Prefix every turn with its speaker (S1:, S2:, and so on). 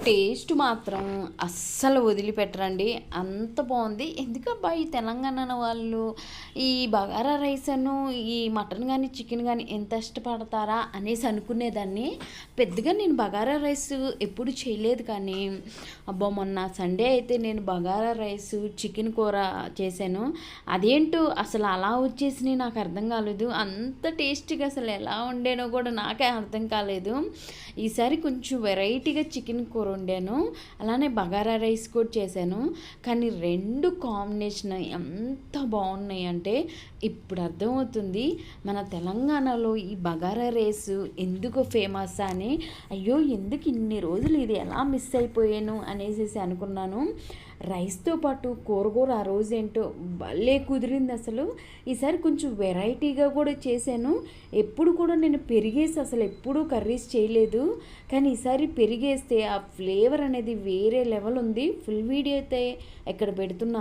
S1: Taste మాత్రం అస్సలు వదిలిపెట్టరండి. అంత బాగుంది. ఎందుకబ్బా ఈ తెలంగాణ వాళ్ళు ఈ బగారా రైసను, ఈ మటన్ కానీ చికెన్ కానీ ఎంత ఇష్టపడతారా అనేసి అనుకునేదాన్ని. పెద్దగా నేను బగారా రైస్ ఎప్పుడు చేయలేదు, కానీ అబ్బా మొన్న సండే అయితే నేను బగారా రైస్ చికెన్ కూర చేశాను. అదేంటో అసలు అలా వచ్చేసినాయి, నాకు అర్థం కాలేదు. అంత టేస్టీగా అసలు ఎలా వండానో కూడా నాకే అర్థం కాలేదు. ఈసారి కొంచెం వెరైటీగా చికెన్ కూర వండాను, అలానే బగారా రైస్ కూడా చేశాను. కానీ రెండు కాంబినేషన్ ఎంత బాగున్నాయి అంటే ఇప్పుడు అర్థమవుతుంది మన తెలంగాణలో ఈ బగారా రైస్ ఎందుకు ఫేమస్ అని. అయ్యో ఎందుకు ఇన్ని రోజులు ఇది ఎలా మిస్ అయిపోయాను అనేసి అనుకున్నాను. రైస్తో పాటు కూర ఆ రోజు ఏంటో భలే కుదిరింది అసలు. ఈసారి కొంచెం వెరైటీగా కూడా చేశాను. ఎప్పుడు కూడా నేను పెరిగేసి అసలు ఎప్పుడూ కర్రీస్ చేయలేదు, కానీ ఈసారి పెరిగేస్తే ఆ ఫ్లేవర్ అనేది వేరే లెవెల్ ఉంది. ఫుల్ వీడియో అయితే ఇక్కడ పెడుతున్నాను.